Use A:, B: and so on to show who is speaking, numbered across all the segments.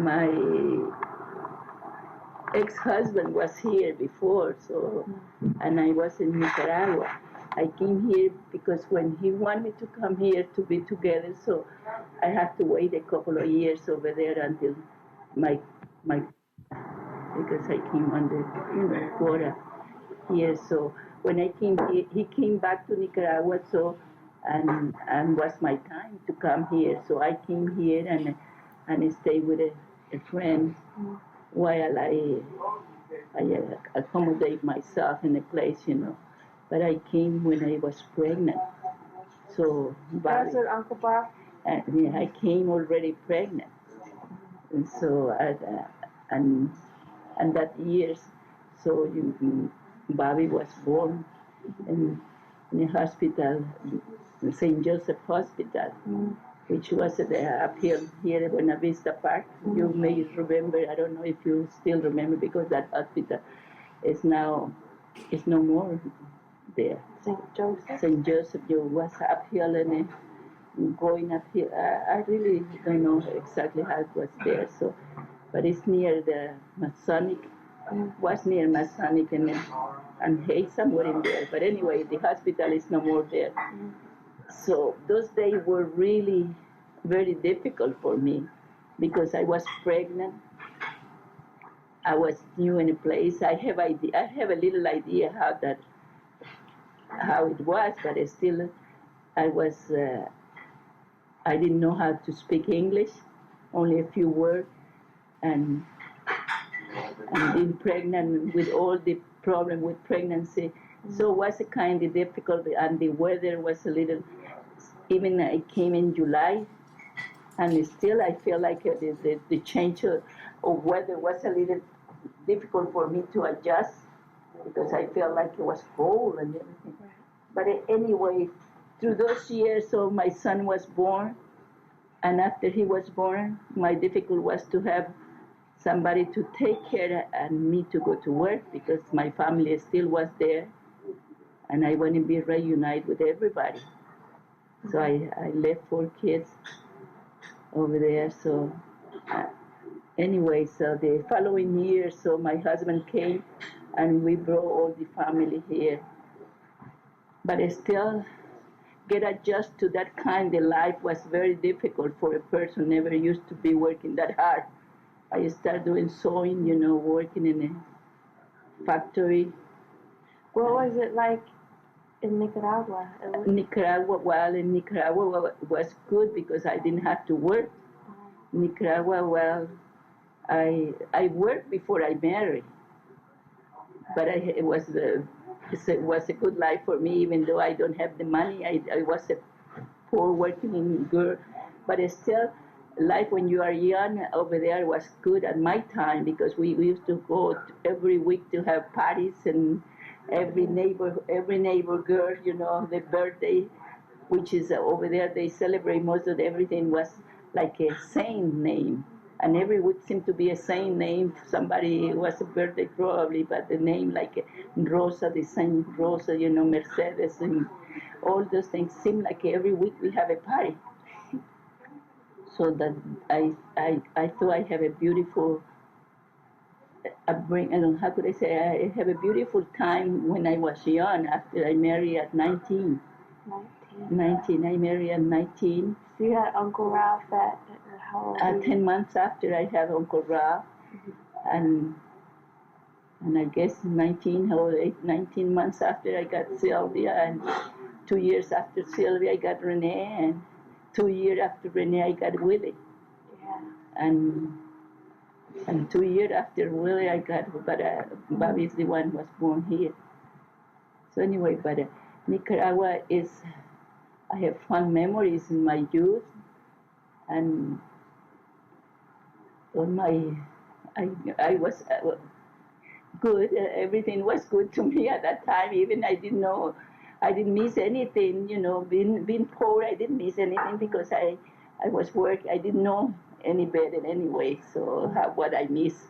A: my ex-husband was here before, so, and I was in Nicaragua. I came here because when he wanted me to come here to be together, so I had to wait a couple of years over there until my because I came under quota here. So when I came here, he came back to Nicaragua, so and was my time to come here. So I came here and stayed with a friend while I accommodate myself in a place, But I came when I was pregnant. So
B: That's what Uncle Bob.
A: And I came already pregnant, and so and that years, so Bobby was born in a hospital, St. Joseph Hospital, which was up here in Buena Vista Park. You may remember, I don't know if you still remember, because that hospital is no more there.
B: St. Joseph?
A: St. Joseph, you was uphill and going uphill. I really don't know exactly how it was there. So, but it's near the Masonic, was near Masonic and Hay, somewhere in there. But anyway, the hospital is no more there. So those days were really very difficult for me because I was pregnant. I was new in a place. I have a little idea how it was, but still, I didn't know how to speak English, only a few words, and being pregnant with all the problem with pregnancy. So it was a kind of difficult, and the weather was a little, even I came in July, and still I feel like the change of weather was a little difficult for me to adjust because I felt like it was cold and everything. But anyway, through those years, so my son was born, and after he was born, my difficult was to have somebody to take care and me to go to work because my family still was there, and I want to be reunited with everybody. So I left 4 kids over there. So anyway, so the following year, so my husband came, and we brought all the family here. But I still get adjusted to that kind of life was very difficult for a person never used to be working that hard. I started doing sewing, working in a factory.
B: What was it like in Nicaragua?
A: Nicaragua was good because I didn't have to work. Nicaragua, I worked before I married, but it was a good life for me, even though I don't have the money. I was a poor working girl, but still, life when you are young over there was good at my time because we used to go every week to have parties, and every neighbor girl, their birthday, which is over there, they celebrate most of everything was like a saint name. And every week seemed to be a saint name. Somebody was a birthday probably, but the name like Rosa, the Saint Rosa, Mercedes, and all those things seem like every week we have a party. So that I thought I have a beautiful upbringing. I don't know, how could I say? I have a beautiful time when I was young. After I married at 19. 19. I married at 19.
B: So you had Uncle Ralph at how old?
A: 10 months after I had Uncle Ralph, and I guess 19 months after I got Sylvia, and 2 years after Sylvia I got Renee, and 2 years after Renee I got Willie.
B: Yeah.
A: And 2 years after Willie I got, but Bobby's the one who was born here. So anyway, but Nicaragua is, I have fond memories in my youth, and on I was good. Everything was good to me at that time. Even I didn't miss anything. Being poor, I didn't miss anything because I was working. I didn't know any better anyway. So what I miss.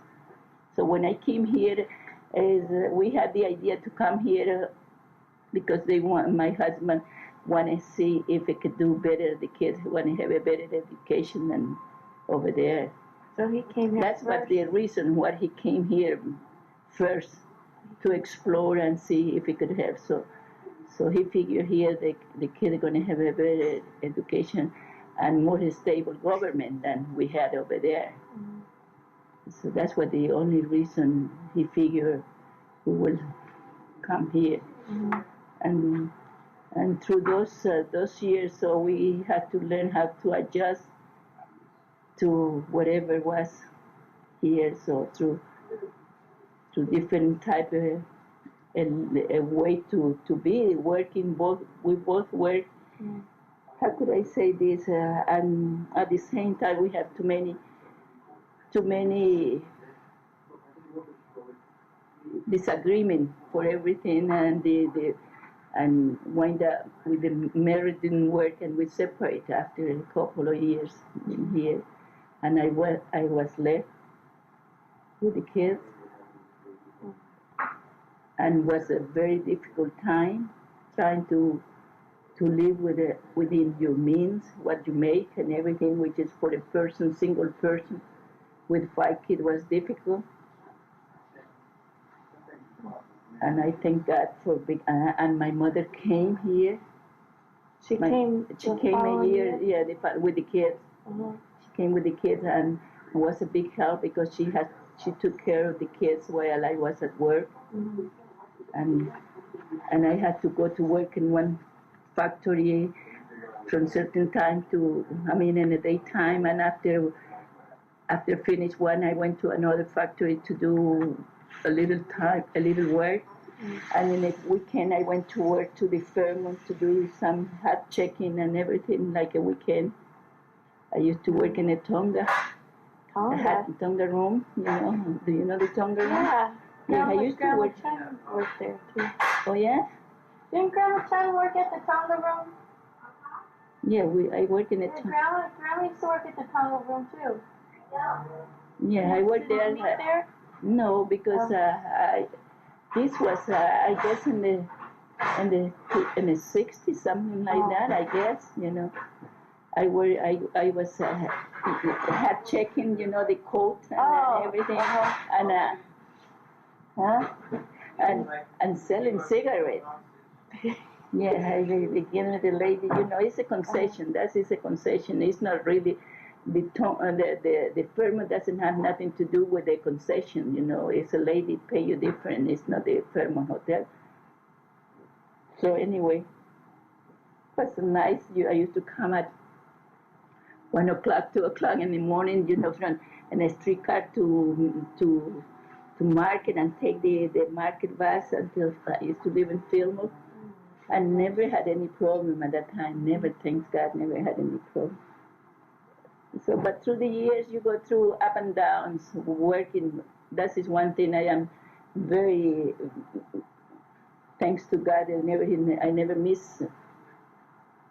A: So when I came here, we had the idea to come here because my husband wanted to see if he could do better. The kids want to have a better education than over there.
B: So he came here
A: That's
B: first.
A: what the reason why he came here first, to explore and see if he could help. So he figured here the kids are going to have a better education and more stable government than we had over there. So that's what the only reason he figured we will come here. And and through those years, so we had to learn how to adjust to whatever was here. So through different type of a way to be working. We both work. How could I say this? And at the same time, we have too many disagreement for everything, and and wind up with the marriage didn't work, and we separate after a couple of years in here, and I was left with the kids, and was a very difficult time trying to live within your means, what you make and everything, which is for a person, single person with 5 kids was difficult. And I thank God for big. And my mother came here.
B: She came
A: A year, yeah, with the kids. She came with the kids, and was a big help because she took care of the kids while I was at work, and I had to go to work in one factory from certain time to, I mean, in the daytime, and after finish one, I went to another factory to do a little work. And in the weekend, I went to work to the firm to do some hat checking and everything, like a weekend. I used to work in a Tonga, Tonga room, you know. Do you know the Tonga room?
B: Yeah,
A: I used to work.
B: Chan worked there too.
A: Oh, yeah?
B: Didn't Grandma Chan work at the Tonga room?
A: Yeah, I work in a Tonga.
B: Grandma used to work at the Tonga room too.
A: Yeah, I worked there.
B: Did you meet there?
A: No, because this was, I guess, in the 60s, something like that. I guess, you know. I was hat checking, you know, the coat and everything, and selling cigarettes. Yeah, the lady, you know, it's a concession. That is a concession. It's not really the firm doesn't have nothing to do with the concession. You know, it's a lady pay you different. It's not the firm hotel. So anyway, it was nice. I used to come at 1 o'clock, 2 o'clock in the morning. You know, from a streetcar to market and take the market bus until I used to live in Fillmore. I never had any problem at that time. Never, thanks God, never had any problem. So, but through the years, you go through up and downs, working. That is one thing I am very, thanks to God, I never miss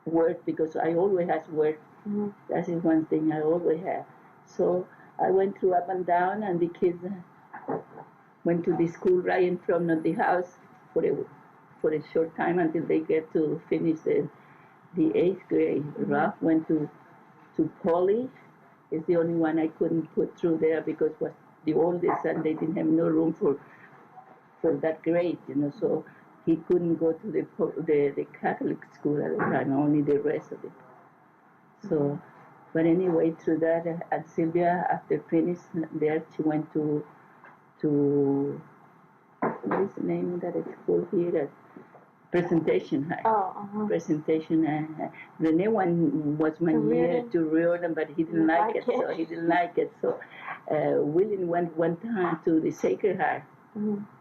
A: work because I always have work. That is one thing I always have. So I went through up and down, and the kids went to the school right in front of the house for a short time until they get to finish the 8th grade. Ralph went to Polly. It's the only one I couldn't put through there because was the oldest and they didn't have no room for that grade, you know. So he couldn't go to the Catholic school at the time, only the rest of it. So, but anyway, through that, and Sylvia, after finished there, she went to what is the name of that school here? Presentation High. Presentation. The one was my year to Riordan, but he didn't like it, so he didn't like it. So William went one time to the Sacred Heart,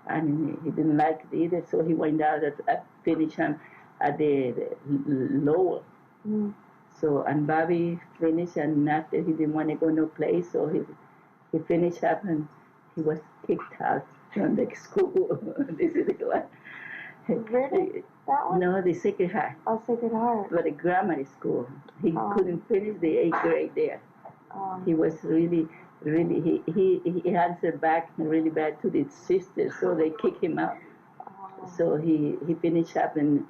A: and he didn't like it either. So he went out at finish him at the Lowell. So and Bobby finished, and after he didn't want to go no place, so he finished up and he was kicked out from the school. This is the one.
B: Really? That one?
A: No, the Sacred Heart.
B: Oh, Sacred Heart.
A: But a grammar school. He couldn't finish the 8th grade there. He was really, he answered back really bad to the sisters, so they kicked him out. So he finished up in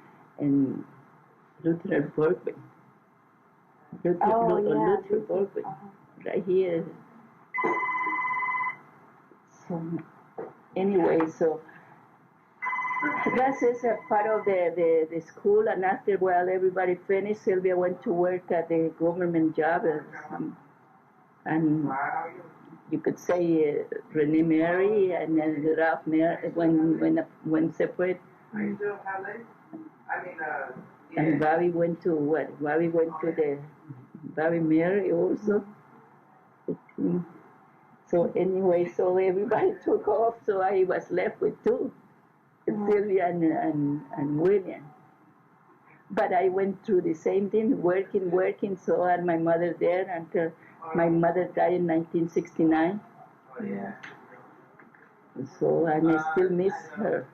A: Luther Berkeley. Luther Berkeley, right here. So anyway, so that is a part of the school, and after a while everybody finished. Sylvia went to work at the government job, and you could say Renee Mary and then Ralph Mary when separate. And Bobby went to what? Bobby went to the Bobby Mary also. So anyway, so everybody took off, so I was left with two, Sylvia and William. But I went through the same thing, working, so I had my mother there until my mother died in 1969.
C: Yeah.
A: So and I still miss her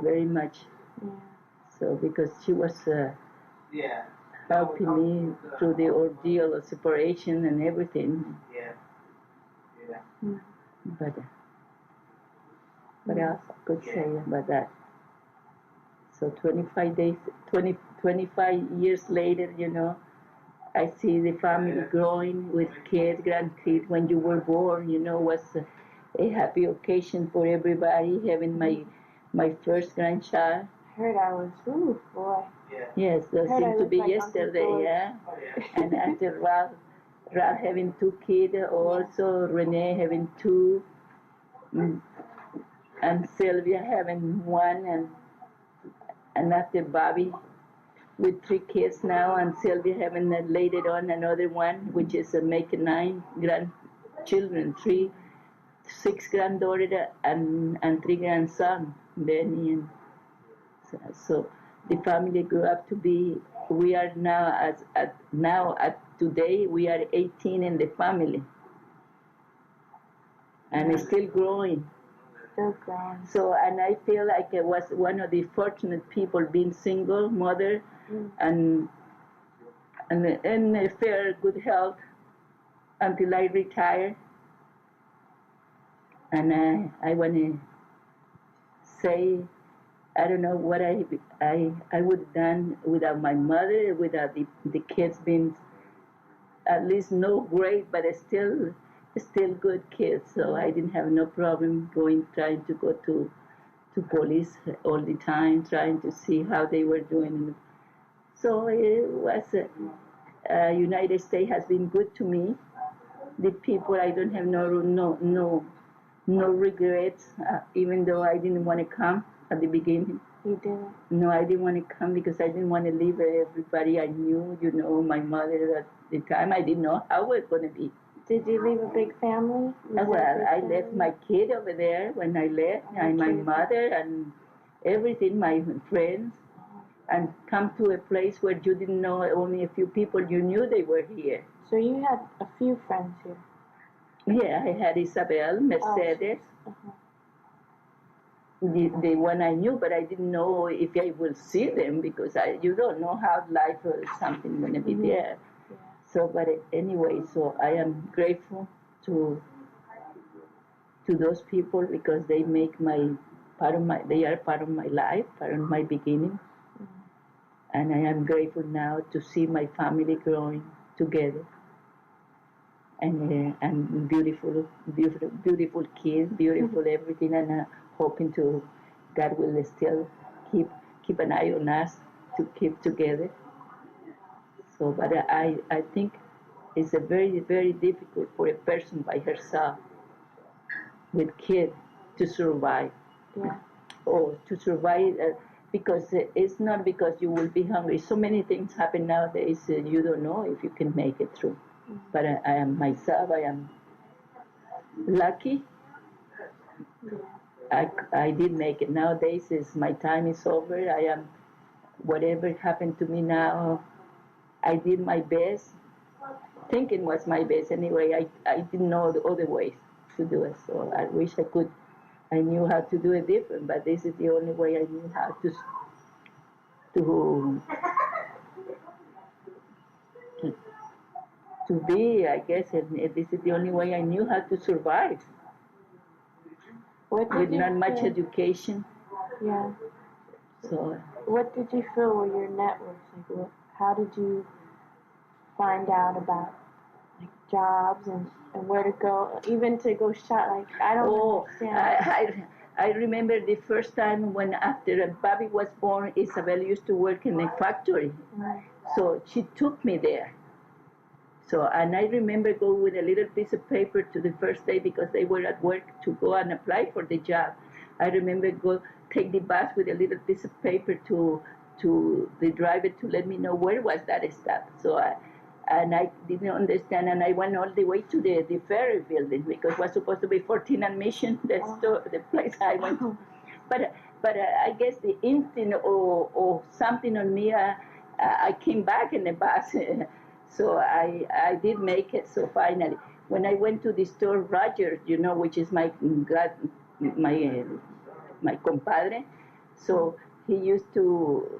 A: very much. So because she was helping me through the ordeal of separation and everything. But what else I could say about that? So 25 years later, I see the family growing with kids, grandkids. When you were born, was a happy occasion for everybody, having my first grandchild.
B: I heard I was, ooh, boy.
A: Yes, that seemed to be yesterday, yeah. And after Ralph having two kids, also Renee having two, and Sylvia having one, and after Bobby with 3 kids now, and Sylvia having later on another one, which is making 9 grandchildren, 6 granddaughters and 3 grandsons, Benny and so the family grew up to be. We are now at today we are 18 in the family, and it's still growing.
B: Still growing.
A: So, and I feel like I was one of the fortunate people being single, mother, and in a fair good health until I retired. And I want to say, I don't know what I would have done without my mother, without the kids being at least no great, but still good kids. So I didn't have no problem trying to go to police all the time, trying to see how they were doing. So it was United States has been good to me. The people, I don't have no regrets, even though I didn't want to come at the beginning.
B: You didn't?
A: No, I didn't want to come because I didn't want to leave everybody I knew, my mother at the time. I didn't know how it was going to be.
B: Did you leave a big family?
A: I left my kid over there when I left, and my mother and everything, my friends, and come to a place where you didn't know only a few people. You knew they were here.
B: So you had a few friends here?
A: Yeah, I had Isabel, Mercedes, the one I knew, but I didn't know if I will see them because you don't know how life or something going to be there. Yeah. So, but anyway, so I am grateful to those people because they make they are part of my life, part of my beginning. And I am grateful now to see my family growing together. And beautiful kids, beautiful everything, and hoping to God will still keep an eye on us to keep together. So, but I think it's a very, very difficult for a person by herself with kids to survive.
B: Yeah.
A: Or to survive because it's not because you will be hungry. So many things happen nowadays. You don't know if you can make it through. But I am myself. I am lucky. I did make it. Nowadays, my time is over. I am whatever happened to me now. I did my best. Thinking was my best anyway. I didn't know the other ways to do it. So I wish I could. I knew how to do it different, but this is the only way I knew how to be, I guess, and this is the only way I knew how to survive. With not much education.
B: Yeah.
A: So.
B: What did you feel were your networks? How did you find out about jobs and where to go, even to go shop. Like, I don't understand.
A: I remember the first time when after Bobby was born, Isabel used to work in a factory.
B: Mm.
A: So she took me there. So, and I remember go with a little piece of paper to the first day because they were at work to go and apply for the job. I remember go take the bus with a little piece of paper to the driver to let me know where was that stop. So I didn't understand, and I went all the way to the ferry building because it was supposed to be 14 admission, the place I went to. But I guess the instinct or something on me, I came back in the bus. So I did make it. So finally, when I went to the store, Roger, which is my my compadre, so he used to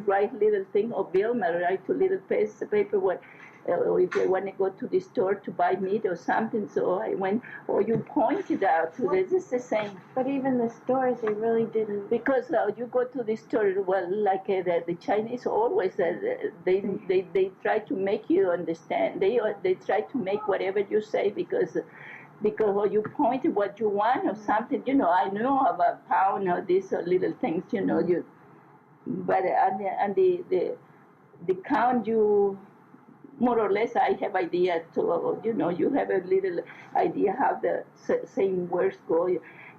A: write little thing or bill, write to little piece of paper what. If I want to go to the store to buy meat or something, so I went, or you pointed out to this is the same.
B: But even the stores, they really didn't.
A: Because you go to the store, well, like the Chinese always, they try to make you understand. They try to make whatever you say because you point what you want or something. I know about pound or this or little things. But and the count you. More or less, I have idea too. You have a little idea how the same words go.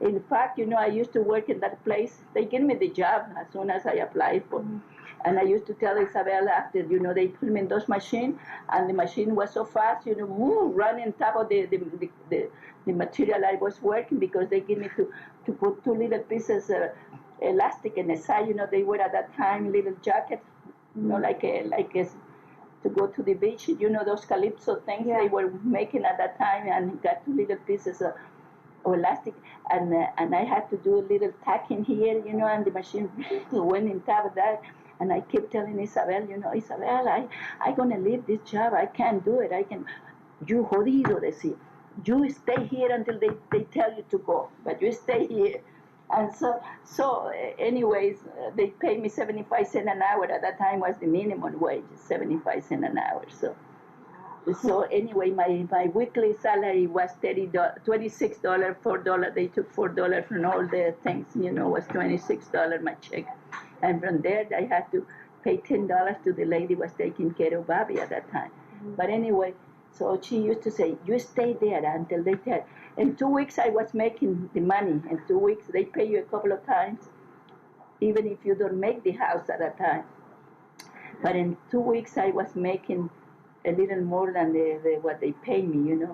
A: In fact, I used to work in that place. They gave me the job as soon as I applied for. Mm-hmm. And I used to tell Isabel after, they put me in those machines, and the machine was so fast, running top of the material I was working because they gave me to put two little pieces of elastic in the side. They were at that time little jackets, like a to go to the beach, those calypso things they were making at that time, and got two little pieces of elastic, and I had to do a little tacking here, and the machine went in top of that, and I kept telling Isabel, Isabel, I'm gonna leave this job, I can't do it, you jodido, decir, you stay here until they tell you to go, but you stay here. And anyways, they paid me 75 cents an hour. At that time was the minimum wage, 75 cents an hour. So anyway, my weekly salary was $26, $4. They took $4 from all the things, was $26 my check. And from there, I had to pay $10 to the lady who was taking care of Bobby at that time. Mm-hmm. But anyway, so she used to say, you stay there until they tell. In 2 weeks, I was making the money. In 2 weeks, they pay you a couple of times, even if you don't make the house at a time. But in 2 weeks, I was making a little more than what they pay me,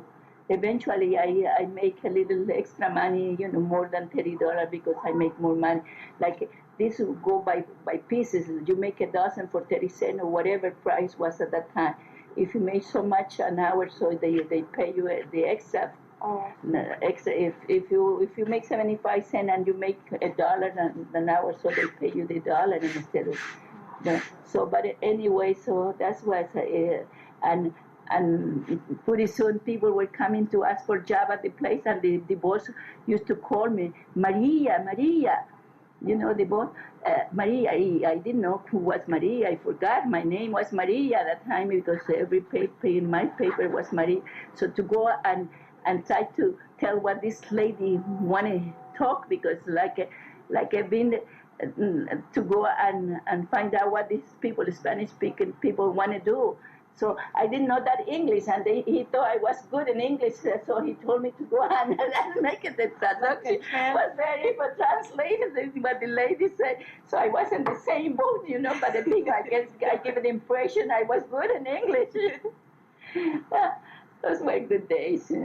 A: Eventually, I make a little extra money, more than $30 because I make more money. Like this will go by pieces. You make a dozen for 30 cents or whatever price was at that time. If you make so much an hour, so they pay you the extra. Oh. Extra. If you make 75 cents and you make $1 an hour, so they pay you the dollar instead of. So, but anyway, so that's what. And pretty soon people were coming to ask for job at the place, and the boss used to call me Maria. The boss Maria. I didn't know who was Maria. I forgot my name was Maria at that time because every paper in my paper was Maria. So to go and try to tell what this lady wanted to talk because like I've been to go and find out what these people, Spanish speaking people, want to do. So I didn't know that English, and he thought I was good in English, so he told me to go and make it the traduction. Was very for translating what the lady said. So I was in the same boat, but I think I guess I give the impression I was good in English. Those were good days.
B: Play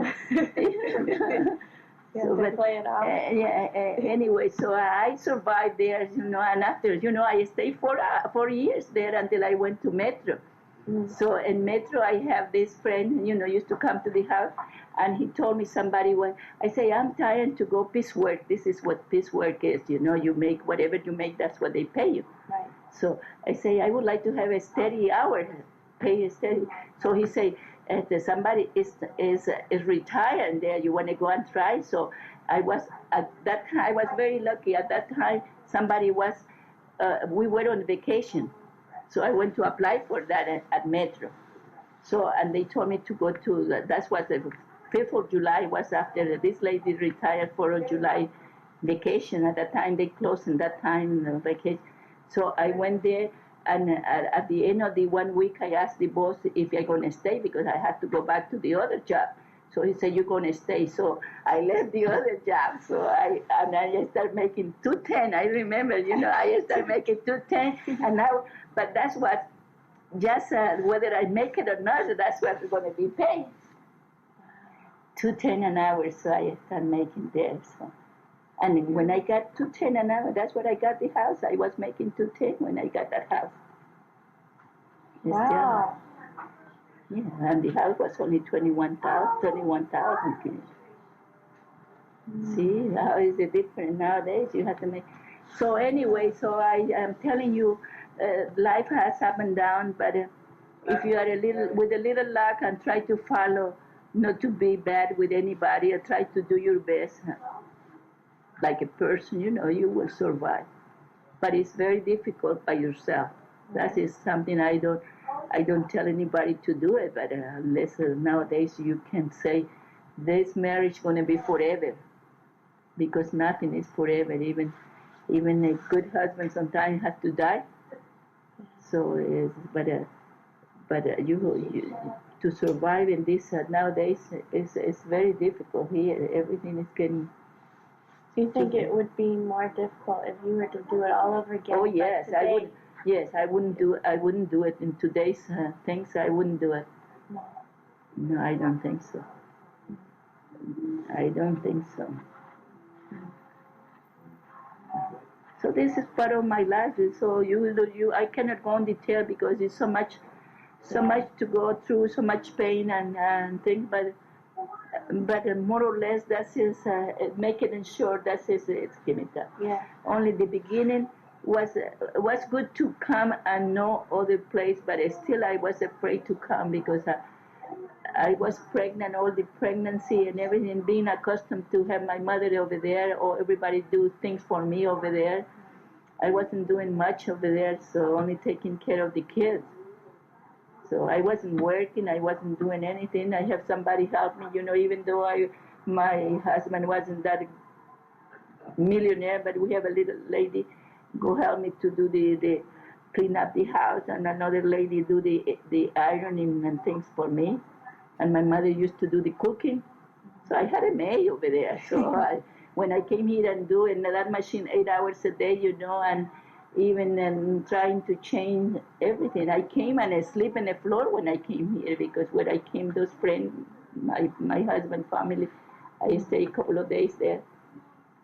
B: it out.
A: Anyway, so I survived there, and after, I stayed 4 years there until I went to Metro. Mm. So in Metro, I have this friend, used to come to the house, and he told me I say, I'm tired to go piecework. This is what piecework is, you make whatever you make, that's what they pay you. Right. So I say, I would like to have a steady hour, pay steady. So he say, somebody is retired there, you want to go and try? So I was very lucky. At that time, somebody was, we were on vacation. So I went to apply for that at Metro. So, and they told me to go to, that was the 5th of July, was after this lady retired for a July vacation. At that time, they closed in that time, vacation. So I went there, and at the end of the 1 week, I asked the boss if I'm going to stay because I had to go back to the other job. So he said, you're going to stay. So I left the other job. So I started making 210. I remember, I started making 210. And now, but that's what, just whether I make it or not, that's what I'm going to be paid. 210 an hour. So I started making there. So. And when I got 210 an hour, that's what I got the house. I was making 210 when I got that house.
B: Wow.
A: Yeah, and the house was only 21,000. See, how is it different nowadays? You have to make. So anyway, so I am telling you, life has up and down, but if you are with a little luck and try to follow, not to be bad with anybody, or try to do your best, like a person, you will survive. But it's very difficult by yourself. That is something I don't tell anybody to do it, but unless nowadays you can say this marriage is going to be forever, because nothing is forever. Even a good husband sometimes has to die. So, you to survive in this nowadays is very difficult here. Everything is getting.
B: Do you think it would be more difficult if you were to do it all over again?
A: Oh yes, I would. Yes, I wouldn't do it in today's things. I wouldn't do it. No, I don't think so. I don't think so. So this is part of my life. So I cannot go in detail because it's so much to go through, so much pain and things. But more or less, that is make it short. That is it's Kimeko.
B: Yeah.
A: Only the beginning was good to come and know other place, but still I was afraid to come because I was pregnant, all the pregnancy and everything, being accustomed to have my mother over there or everybody do things for me over there. I wasn't doing much over there, so only taking care of the kids. So I wasn't working, I wasn't doing anything. I have somebody help me, even though my husband wasn't that millionaire, but we have a little lady go help me to do the clean up the house, and another lady do the ironing and things for me. And my mother used to do the cooking. So I had a maid over there. So when I came here and do in that machine 8 hours a day, and even trying to change everything. I came and I sleep on the floor when I came here because when I came, those friends, my husband family, I stayed a couple of days there.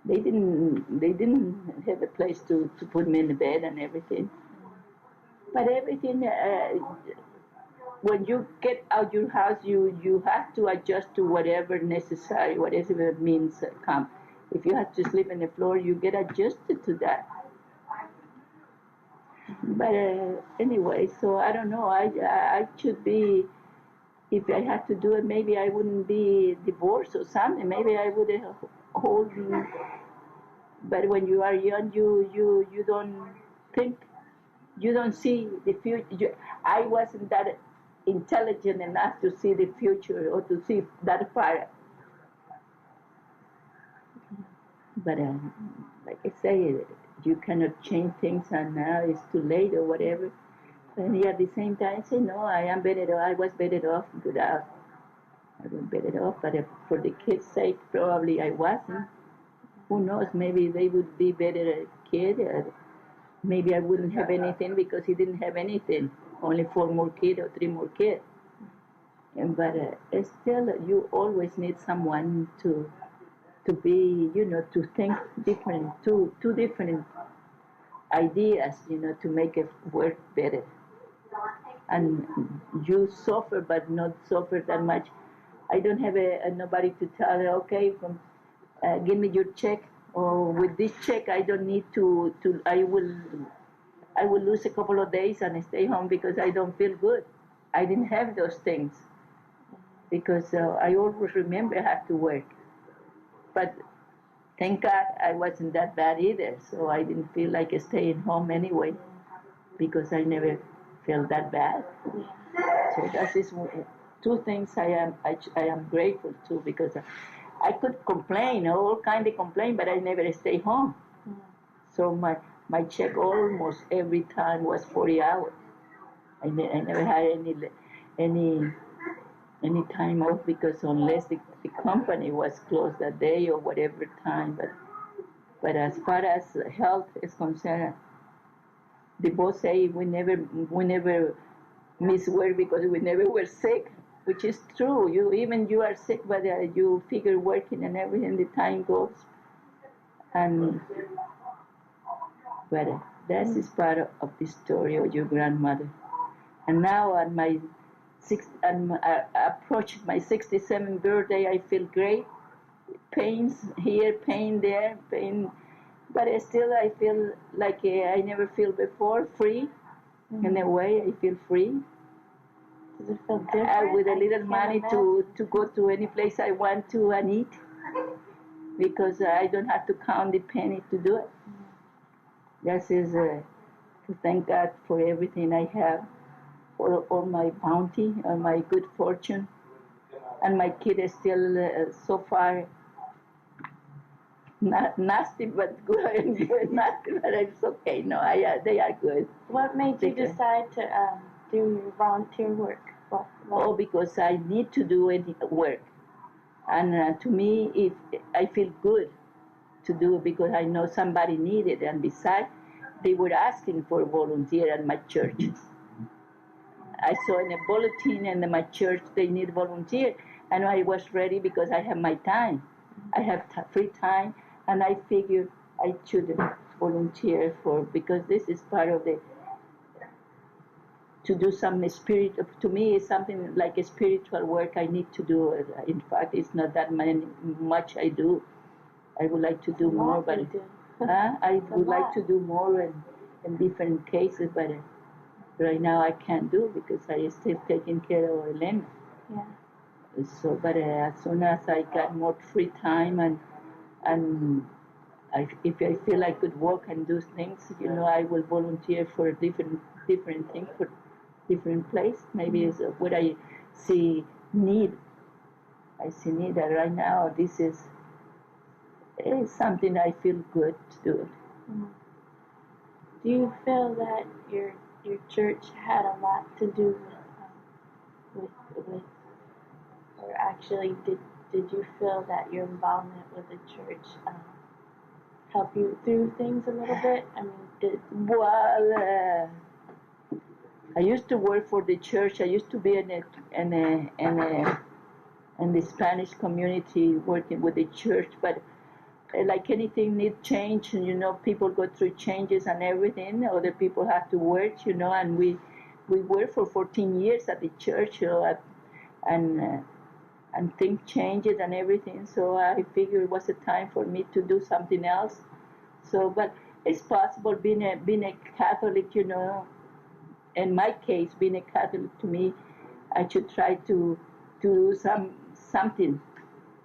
A: They didn't have a place to put me in the bed and everything. But everything, when you get out your house, you have to adjust to whatever necessary, whatever means come. If you have to sleep on the floor, you get adjusted to that. But anyway, so I don't know. I should be, if I had to do it, maybe I wouldn't be divorced or something. Maybe I would hold. But when you are young, you don't think, you don't see the future. I wasn't that intelligent enough to see the future or to see that far. But like I say, you cannot change things, and now it's too late or whatever. And at the same time, I say, no, I was better off without. I was better off, but for the kids' sake, probably I wasn't. Who knows, maybe they would be better kid. Maybe I wouldn't have anything because he didn't have anything. Only 4 more kids or 3 more kids. But still, you always need someone to be, to think different, two different ideas, to make it work better. And you suffer, but not suffer that much. I don't have nobody to tell her, okay, give me your check, or with this check I don't need to I will lose a couple of days and stay home because I don't feel good. I didn't have those things because I always remember I have to work. But thank God I wasn't that bad either, so I didn't feel like staying home anyway because I never felt that bad. So that is two things I am grateful to, because I could complain, all kind of complain, but I never stay home. So my check almost every time was 40 hours. I never had any any time off, because unless the company was closed that day or whatever time. But as far as health is concerned, the boss say we never miss work because we never were sick, which is true. You are sick, but you figure working and everything, the time goes. And but that is part of the story of your grandmother. And now at my approach my 67th birthday, I feel great. Pains here, pain there, pain, but still I feel like I never feel before, free. In a way, I feel free.
B: Does it feel different?
A: With a little money to go to any place I want to and eat, because I don't have to count the penny to do it. That is to thank God for everything I have, for all my bounty and my good fortune. And my kid is still so far not nasty but good. Nasty, but it's okay. No, they are good.
B: What made you decide to do your volunteer work?
A: Oh, because I need to do any work. And to me, I feel good to do it, because I know somebody needed. And besides, they were asking for a volunteer at my church. I saw in a bulletin in my church they need volunteer, and I was ready because I have my time. I have free time, and I figured I should volunteer because this is part of to do some to me it's something like a spiritual work I need to do. In fact, it's not that much I do. I would like to do more, but I would like to do more in different cases, but right now I can't do because I am still taking care of Elena.
B: Yeah.
A: So, but as soon as I got more free time and if I feel I could walk and do things, I will volunteer for different things for different place. Maybe it's what I see need. I see need that right now. This is something I feel good to do it.
B: Mm-hmm. Do you feel that your church had a lot to do with or actually did you feel that your involvement with the church help you through things a little bit? I mean,
A: I used to work for the church. I used to be in the Spanish community working with the church, but like anything need change, and people go through changes and everything. Other people have to work, and we worked for 14 years at the church, and things changes and everything. So I figured it was a time for me to do something else. So, but it's possible being a Catholic, in my case, being a Catholic, to me, I should try to do something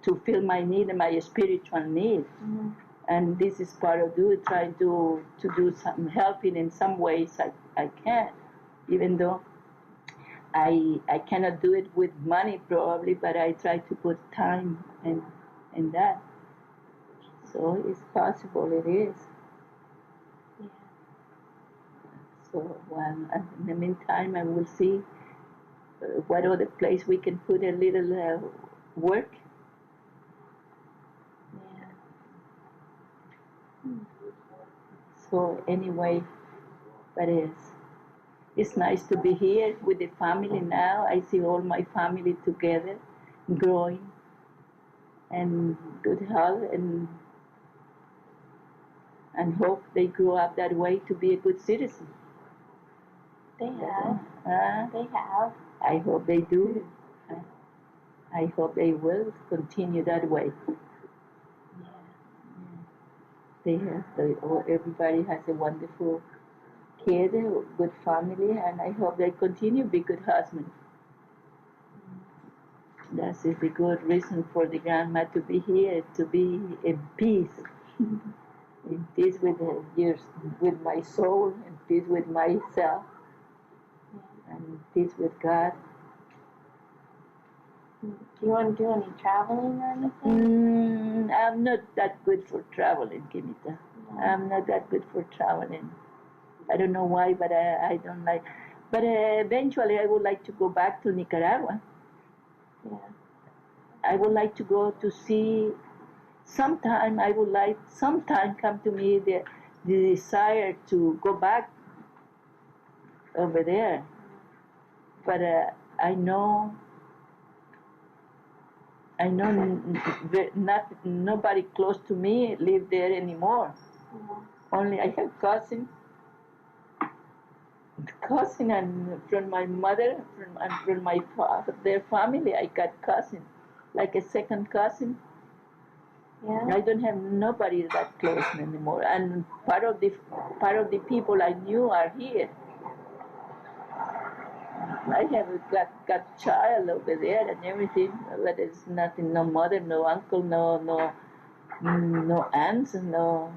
A: to fill my need and my spiritual need.
B: Mm-hmm.
A: And this is part of trying to do some helping in some ways I can, even though I cannot do it with money probably, but I try to put time in that. So it's possible, it is.
B: Yeah.
A: So in the meantime, I will see what other place we can put a little work.
B: Yeah.
A: So anyway, but it's nice to be here with the family now. I see all my family together, growing, and good health, and hope they grow up that way to be a good citizen.
B: They have. They have.
A: I hope they do. I hope they will continue that way.
B: Yeah.
A: Everybody has a wonderful kid, a good family, and I hope they continue to be good husbands. That is a good reason for the grandma to be here, to be in peace. In peace with my soul, in peace with myself, and in peace with God.
B: Do you want to do any traveling or anything?
A: I'm not that good for traveling, Kimita.
B: No.
A: I'm not that good for traveling. I don't know why, but I don't like. But eventually, I would like to go back to Nicaragua.
B: Yeah.
A: I would like to go to see. Sometime I would like. Sometime come to me the desire to go back over there. But I know not nobody close to me live there anymore. Only I have cousin and from my mother and from my father, their family. I got cousin, like a second cousin.
B: Yeah.
A: I don't have nobody that close anymore. And part of the people I knew are here. I have got child over there and everything, but it's nothing. No mother, no uncle, no aunts, no.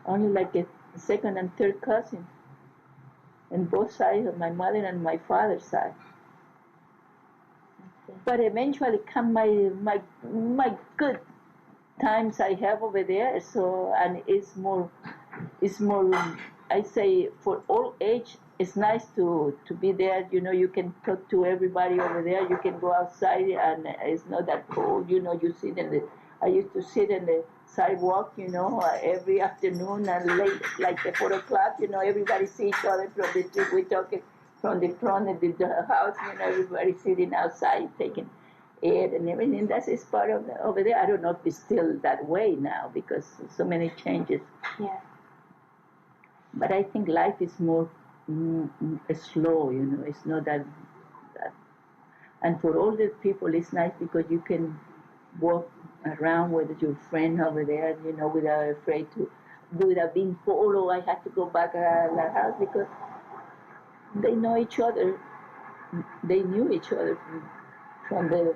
A: Only like a second and third cousin, and both sides of my mother and my father's side. But eventually come my good times I have over there. So and it's more. I say for all age, it's nice to be there. You can talk to everybody over there. You can go outside and it's not that cold. You sit in the. I used to sit in the sidewalk. Every afternoon and late, like at 4 o'clock. Everybody see each other from the street. We talking from the front of the house. Everybody sitting outside taking air and everything. That is part of over there. I don't know if it's still that way now because so many changes.
B: Yeah.
A: But I think life is more slow. It's not that. And for older people, it's nice because you can walk around with your friend over there. Without afraid without being followed. I had to go back to the house because they know each other. They knew each other from the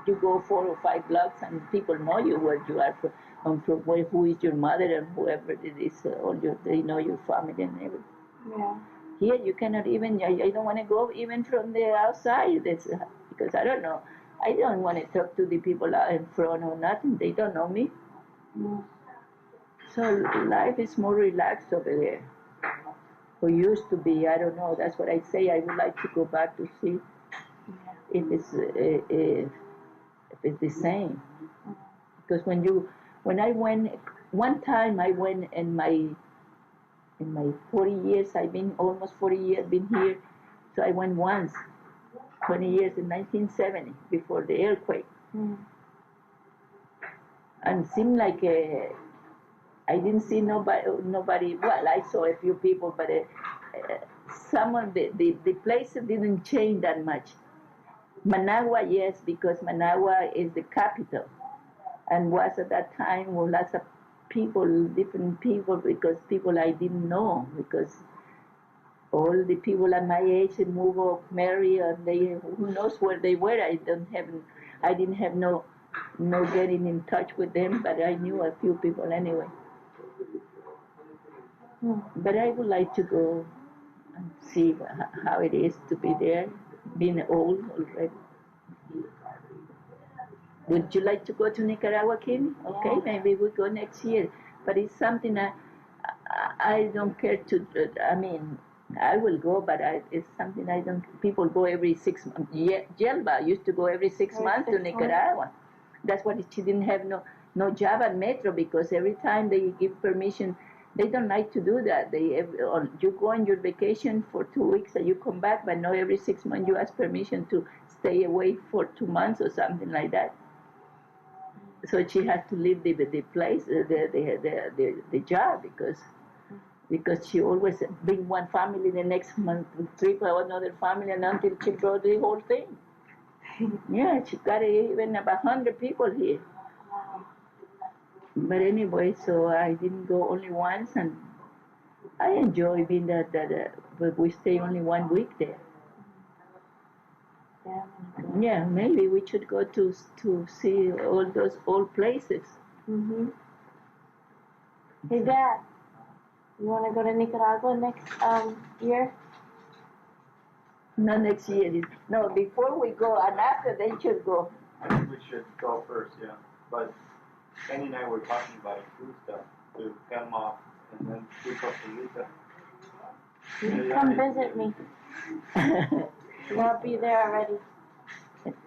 A: you go 4 or 5 blocks and people know you where you are from where, who is your mother and whoever it is, they know your family and everything.
B: Yeah.
A: Here you cannot even, I don't want to go even from the outside. Because I don't know. I don't want to talk to the people out in front or nothing. They don't know me. So life is more relaxed over there. Or used to be, I don't know. That's what I say. I would like to go back to see if it's the same. Because when I went, one time I went in my 40 years, I've been almost 40 years, been here. So I went once, 20 years in 1970, before the earthquake. And it seemed like I didn't see nobody. Well, I saw a few people, but some of the places didn't change that much. Managua, yes, because Managua is the capital. And was at that time were lots of people, different people, because people I didn't know, because all the people at my age moved up, marry, and they who knows where they were. I didn't have no getting in touch with them, but I knew a few people anyway. But I would like to go and see how it is to be there, being old already. Would you like to go to Nicaragua, Kim? Okay, maybe we go next year. But it's something I don't care to. I mean, I will go, but it's something I don't. People go every 6 months. Jelba used to go every 6 months to Nicaragua. That's what she didn't have no job at Metro because every time they give permission, they don't like to do that. You go on your vacation for 2 weeks and you come back, but not every 6 months you ask permission to stay away for 2 months or something like that. So she had to leave the place, the job because she always bring one family the next month trip another family and until she brought the whole thing. Yeah, she got even about 100 people here. But anyway, so I didn't go only once, and I enjoy being but we stay only 1 week there. Yeah, maybe we should go to see all those old places.
B: Hey, Dad, you want to go to Nicaragua next year?
A: No, next year. No, before we go and after they should go.
C: I think we should go first, yeah. But Kenny and I were talking about a food stuff to come off and then do Abuelita.
B: Come visit me. I'll be there already.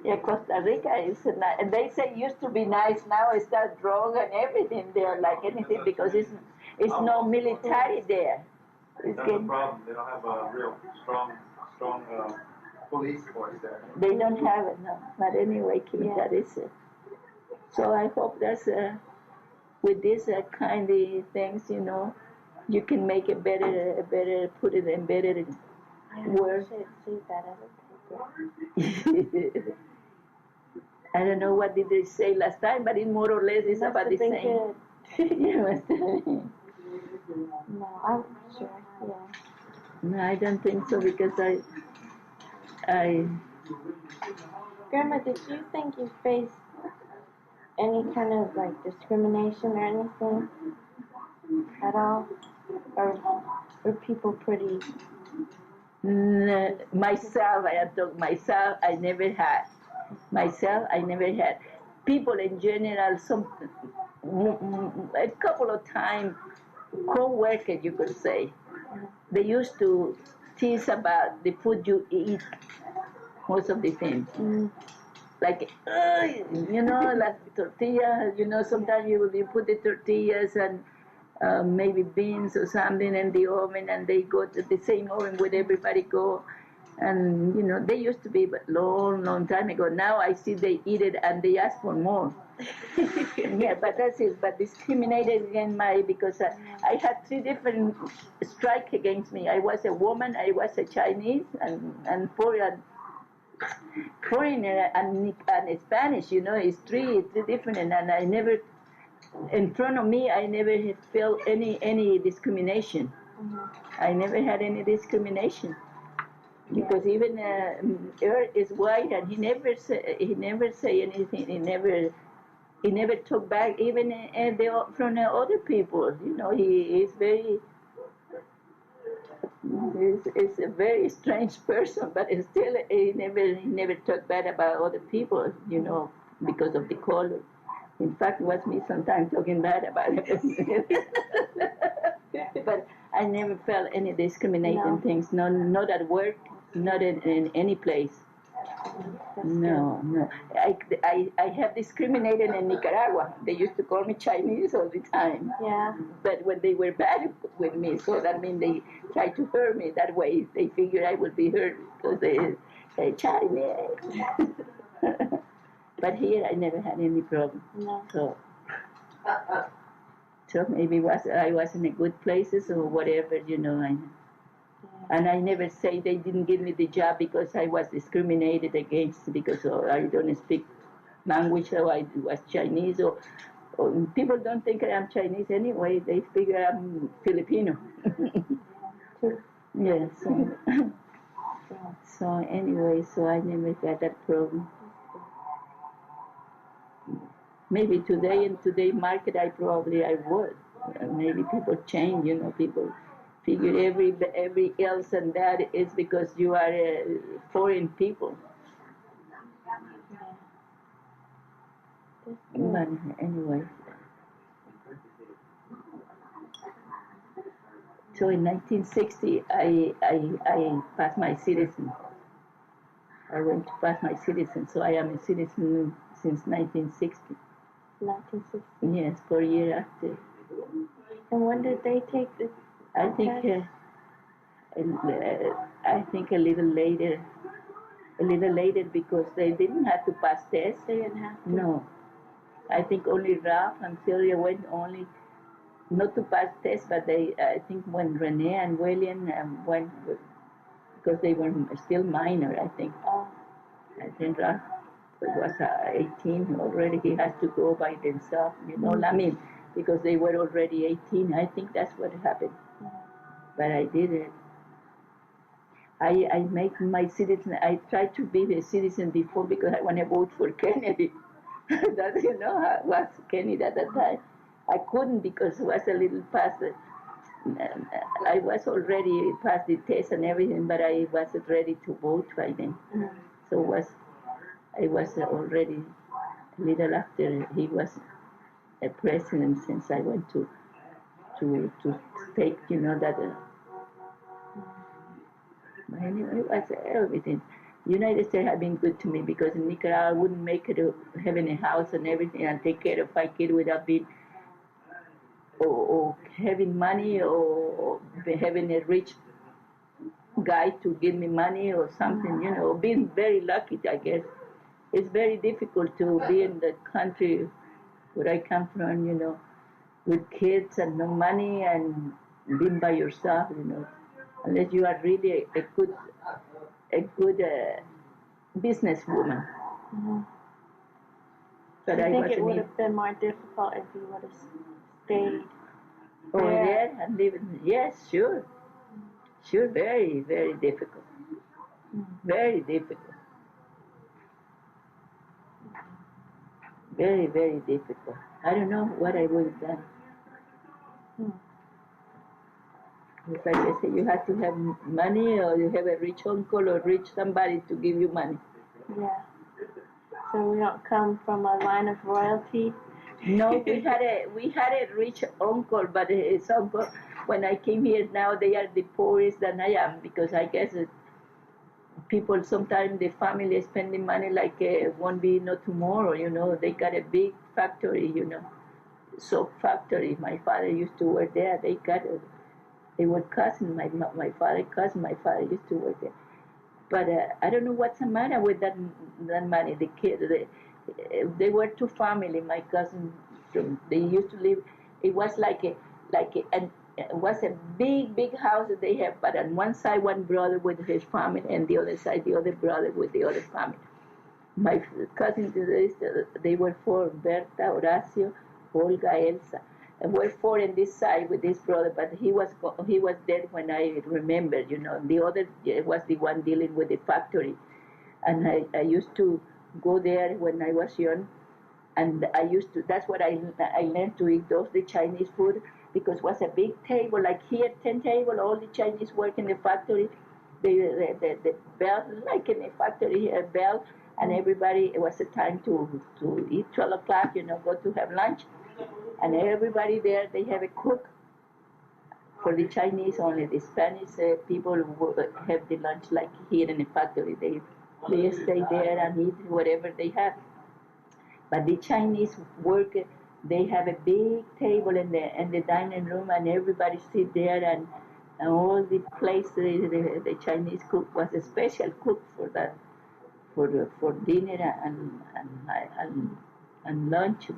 A: Yeah, Costa Rica is nice. And they say it used to be nice. Now it's that drug and everything there, like anything, because it's no military there.
C: That's the problem. They don't have a real strong police force there.
A: They don't have it, no. But anyway, that is it. So I hope that's with these kind of things, you can make a better, put it in better words.
B: I should see that other paper.
A: I don't know what did they say last time, but it more or less is about the same.
B: No, I'm sure. Yeah.
A: No, I don't think so because
B: Grandma, did you think you faced any kind of like discrimination or anything at all, or were people pretty?
A: Myself, I have told myself, I never had. Myself, I never had. People in general, a couple of times, co-workers, you could say, they used to tease about the food you eat most of the time. Like, like tortillas, sometimes you put the tortillas and maybe beans or something in the oven and they go to the same oven where everybody go. And, they used to be long time ago. Now I see they eat it and they ask for more. Yeah, but that's it. But discriminated against because I had 3 different strikes against me. I was a woman, I was a Chinese, and foreigner and Spanish, it's three different. And I never, in front of me, I never felt any discrimination. I never had any discrimination. Because even Earl is white and he never say anything. He never talk back even from other people. He is very. He's a very strange person, but still he never talk bad about other people. Because of the color. In fact, it was me sometimes talking bad about him. But I never felt any discriminating things. No, not at work. Not in any place. No. I have discriminated in Nicaragua. They used to call me Chinese all the time.
B: Yeah.
A: But when they were bad with me, so that means they tried to hurt me that way. They figured I would be hurt because they Chinese. But here I never had any problem.
B: No.
A: So maybe I was in a good places or whatever, And I never say they didn't give me the job because I was discriminated against because I don't speak language or I was Chinese or people don't think I'm Chinese anyway. They figure I'm Filipino. Yeah. So anyway, so I never got that problem. Maybe today in today's market I would. Maybe people change, people figure every else and that is because you are foreign people. But anyway. So in 1960 I passed my citizen. I went to pass my citizen, so I am a citizen since 1960.
B: 1960?
A: Yes, 4 years after.
B: And when did they take the
A: I think a little later because they didn't have to pass tests.
B: They didn't have to?
A: No. I think only Ralph and Celia went only, not to pass tests, but I think when Renee and William went, because they were still minor, I think.
B: Oh.
A: I think Ralph was 18 already. He has to go by themselves, I mean, because they were already 18. I think that's what happened. But I didn't. I make my citizen. I tried to be a citizen before because I want to vote for Kennedy. That how it was Kennedy at that time. I couldn't because it was a little past I was already past the test and everything, but I wasn't ready to vote by then. So I was already a little after he was a president since I went to take, that. But anyway, it was everything. United States have been good to me because in Nicaragua I wouldn't make it to having a house and everything and take care of my kid without being or having money or having a rich guy to give me money or something, being very lucky, I guess. It's very difficult to be in the country where I come from, with kids and no money and being by yourself, unless you are really a good businesswoman.
B: Mm-hmm.
A: But
B: I
A: I
B: think
A: wasn't
B: it would have been more difficult if you would have stayed
A: over
B: there.
A: there and living. Yes, sure. Sure, very, very difficult. Very difficult. Very, very difficult. I don't know what I would have done. It's like I say, you have to have money or you have a rich uncle or rich somebody to give you money.
B: Yeah. So we don't come from a line of royalty.
A: No, we had a rich uncle, but his uncle, when I came here now, they are the poorest than I am because I guess people sometimes the family is spending money like won't be no tomorrow. They got a big factory, soap factory. My father used to work there. They were cousins. My father cousin. My father used to work there. But I don't know what's the matter with that money. The kids, they were two family. My cousin, they used to live. It was and it was a big house that they have. But on one side, one brother with his family, and the other side, the other brother with the other family. My cousins, they were four: Berta, Horacio, Olga, Elsa. And we're four in this side with this brother, but he was dead when I remember. The other was the one dealing with the factory, and I used to go there when I was young, and I used to. That's what I learned to eat the Chinese food because it was a big table like here, 10 table. All the Chinese work in the factory. The bell like in the factory a bell, and everybody. It was a time to eat 12 o'clock. Go to have lunch. And everybody there, they have a cook for the Chinese only. The Spanish people have the lunch like here in the factory. They stay there and eat whatever they have. But the Chinese work, they have a big table in the dining room, and everybody sit there and all the place the Chinese cook was a special cook for that for dinner and lunch.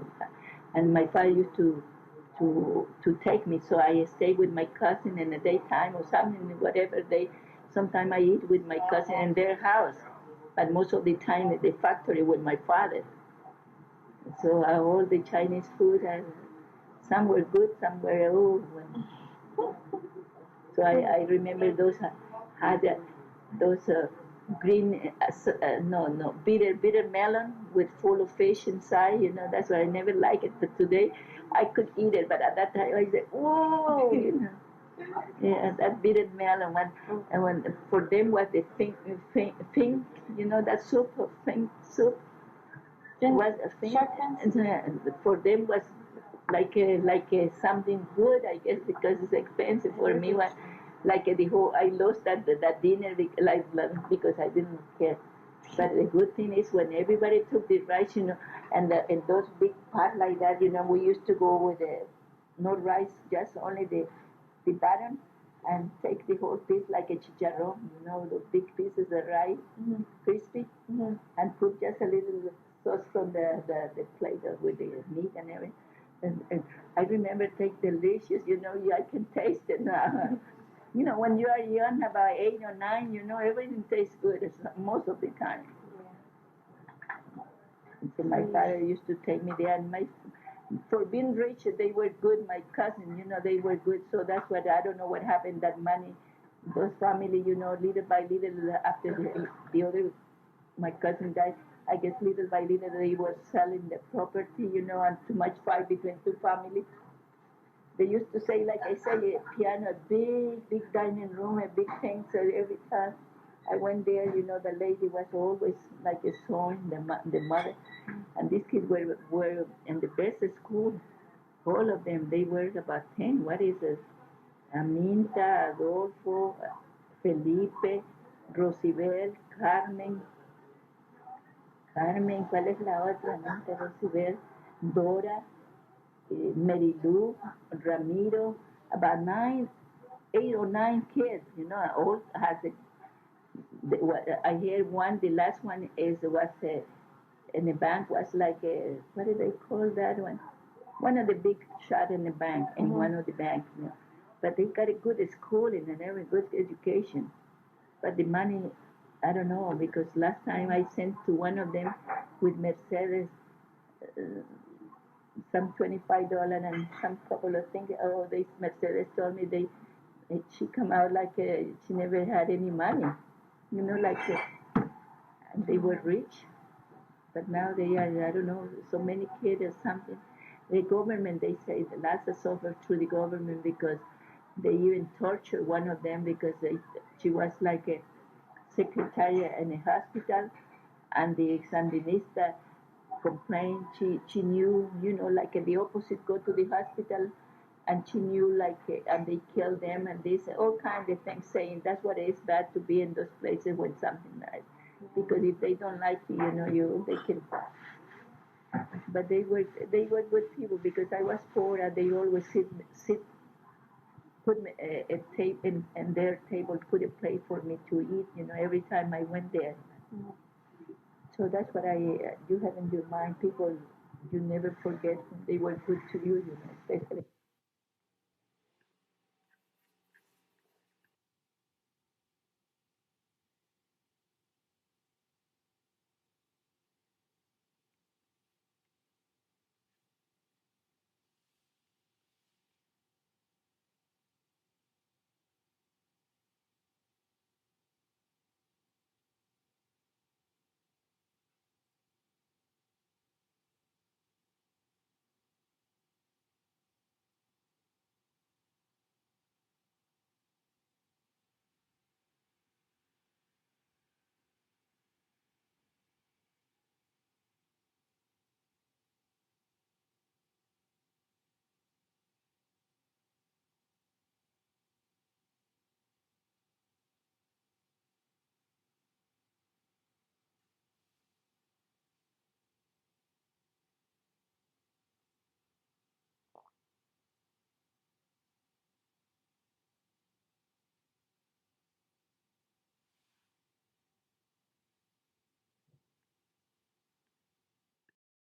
A: And my father used to take me, so I stay with my cousin in the daytime or something, whatever they. Sometimes I eat with my cousin in their house, but most of the time at the factory with my father. So all the Chinese food, some were good, some were old. So I remember those had those green no bitter melon with full of fish inside. That's why I never liked it. But today I could eat it. But at that time I said, whoa. Yeah, that bitter melon one, and when for them was the pink, that soup of pink soup was a thing. And for them was like something good, I guess, because it's expensive. For me, was like the whole. I lost that dinner because I didn't care. But the good thing is when everybody took the rice, and those big pots like that, we used to go with no rice, just only the bottom, and take the whole piece like a chicharron, the big pieces of rice, crispy, and put just a little sauce from the plate with the meat and everything. And I remember take delicious, I can taste it now. When you are young, about 8 or 9, everything tastes good most of the time. And so my father used to take me there, and for being rich, they were good. My cousin, they were good. So that's what I don't know what happened. That money, those family, little by little, after the other, my cousin died. I guess little by little they were selling the property, and too much fight between two families. They used to say, like I say, a piano, big dining room, a big thing. So every time I went there, the lady was always like a sewing, the mother. And these kids were in the best school. All of them, they were about 10. What is it? Aminta, Adolfo, Felipe, Rosibel, Carmen, ¿cuál es la otra? Aminta, Rosibel, Dora, Merilu, Ramiro, about 8 or 9 kids, all has I hear one, the last one was in the bank, was like what do they call that one? One of the big shot in the bank, in one of the banks, But they got a good schooling and very good education. But the money, I don't know, because last time I sent to one of them with Mercedes uh, some $25 and some couple of things. Oh, they Mercedes told me she come out like she never had any money, like and they were rich, but now they are I don't know so many kids or something. The government they say the last suffered through the government because they even tortured one of them because she was like a secretary in a hospital and the Sandinista complained. She knew, like the opposite go to the hospital, and she knew like, and they killed them, and this all kind of things, saying that's what it is bad to be in those places when something like, because if they don't like you, they can. But they were good people because I was poor, and they always sit put me a tape in their table, put a plate for me to eat, every time I went there. So that's what you have in your mind. People, you never forget when they were good to you, especially.